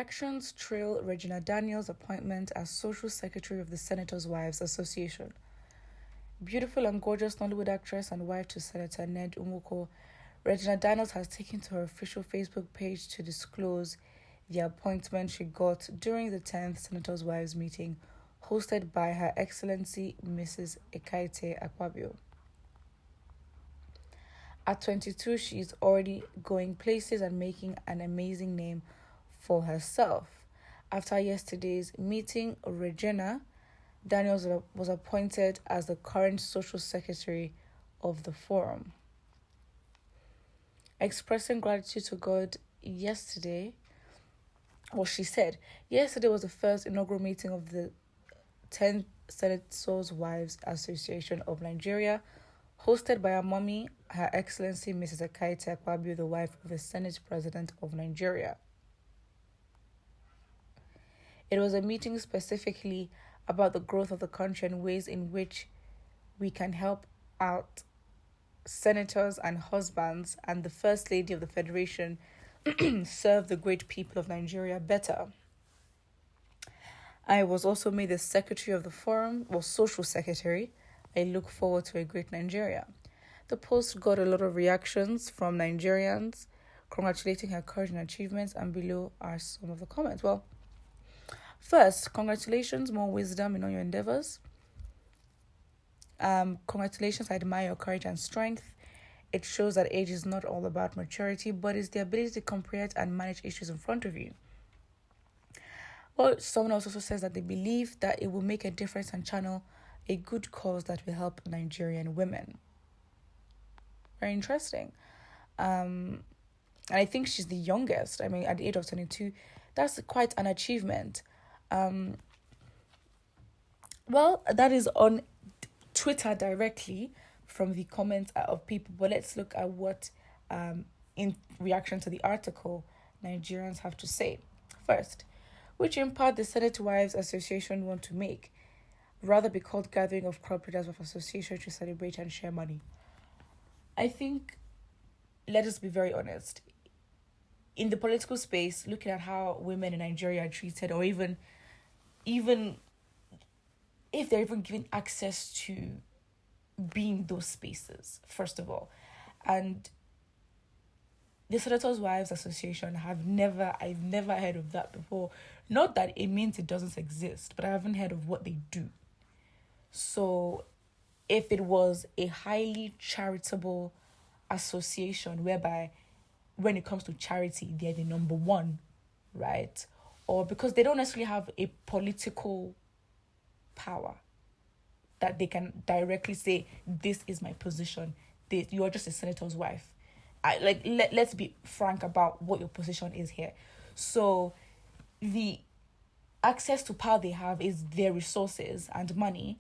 Reactions trail Regina Daniels' appointment as Social Secretary of the Senators' Wives Association. Beautiful and gorgeous Nollywood actress and wife to Senator Ned Umuko, Regina Daniels has taken to her official Facebook page to disclose the appointment she got during the 10th Senators' Wives meeting hosted by Her Excellency Mrs. Ekaite Akpabio. At 22, she is already going places and making an amazing name for herself. After yesterday's meeting, Regina Daniels was appointed as the current social secretary of the forum. Expressing gratitude to God yesterday, she said, yesterday was the first inaugural meeting of the 10th Senators' Wives Association of Nigeria, hosted by her mommy, Her Excellency Mrs. Ekaite Akpabio, the wife of the Senate President of Nigeria. It was a meeting specifically about the growth of the country and ways in which we can help out senators and husbands and the First Lady of the Federation serve the great people of Nigeria better. I was also made the secretary of the forum, or social secretary. I look forward to a great Nigeria. The post got a lot of reactions from Nigerians congratulating her courage and achievements, and below are some of the comments. Well, first, congratulations, more wisdom in all your endeavors. Congratulations, I admire your courage and strength. It shows that age is not all about maturity, but is the ability to comprehend and manage issues in front of you. Well, someone else also says that they believe that it will make a difference and channel a good cause that will help Nigerian women. Very interesting. And I think she's the youngest. I mean, at the age of 22, that's quite an achievement. Well, that is on Twitter directly from the comments of people. But let's look at what, in reaction to the article, Nigerians have to say. First, which impact the Senate Wives Association want to make? Rather be called Gathering of Crop Breeders of Association to celebrate and share money. I think, let us be very honest, in the political space, looking at how women in Nigeria are treated, or even if they're even given access to be in those spaces, first of all. And the Senators' Wives Association, I've never heard of that before. Not that it means it doesn't exist, but I haven't heard of what they do. So if it was a highly charitable association whereby when it comes to charity, they're the number one, right? Or because they don't necessarily have a political power that they can directly say, this is my position. You are just a senator's wife. Let's be frank about what your position is here. So the access to power they have is their resources and money,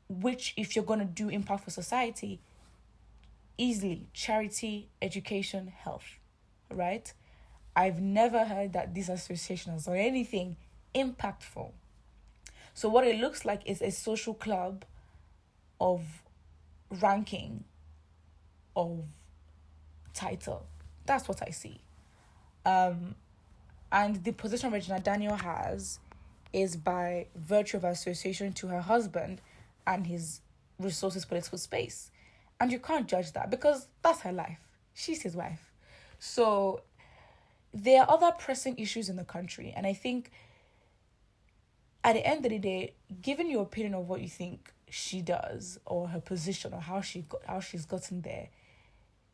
which if you're going to do impact for society, easily charity, education, health, right? I've never heard that this association has done anything impactful. So what it looks like is a social club of ranking, of title. That's what I see. And the position Regina Daniel has is by virtue of association to her husband and his resources political space. And you can't judge that because that's her life. She's his wife. So there are other pressing issues in the country. And I think at the end of the day, given your opinion of what you think she does or her position or how she's gotten there,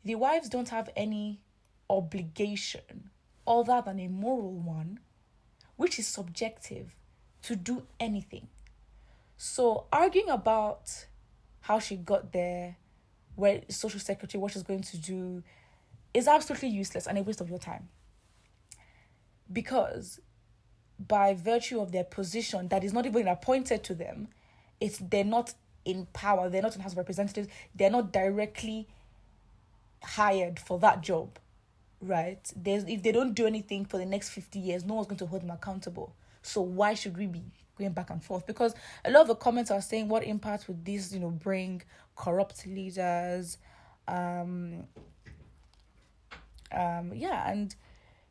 the wives don't have any obligation other than a moral one, which is subjective, to do anything. So arguing about how she got there, where social secretary, what she's going to do, is absolutely useless and a waste of your time. Because by virtue of their position that is not even appointed to them, they're not in power, they're not in House of Representatives, they're not directly hired for that job, right? If they don't do anything for the next 50 years, no one's going to hold them accountable. So why should we be going back and forth? Because a lot of the comments are saying, what impact would this, bring? Corrupt leaders, and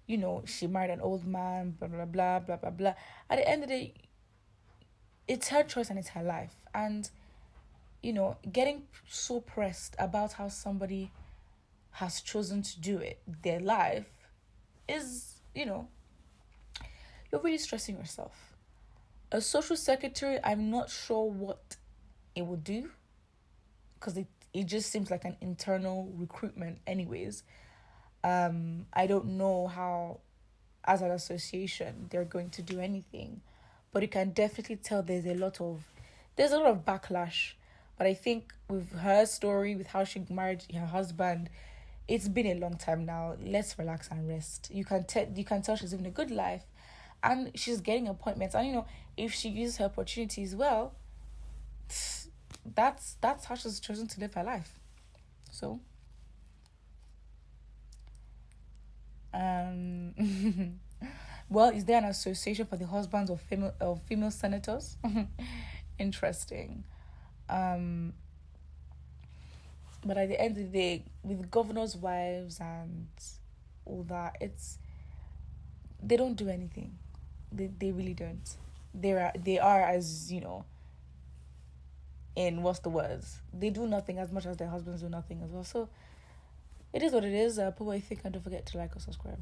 she married an old man, blah, blah, blah, blah, blah, blah. At the end of the day, it's her choice and it's her life. And, getting so pressed about how somebody has chosen to do it, their life, is, you're really stressing yourself. A social secretary, I'm not sure what it would do, because it just seems like an internal recruitment anyways. I don't know how, as an association, they're going to do anything, but you can definitely tell there's a lot of backlash. But I think with her story, with how she married her husband, it's been a long time now. Let's relax and rest. You can tell she's living a good life, and she's getting appointments. And if she uses her opportunities well, that's how she's chosen to live her life. So, well, is there an association for the husbands of female senators? Interesting. But at the end of the day, with governors' wives and all that, they don't do anything. They really don't. They are as in what's the words? They do nothing as much as their husbands do nothing as well. So it is what it is. Put what you think, and don't forget to like or subscribe.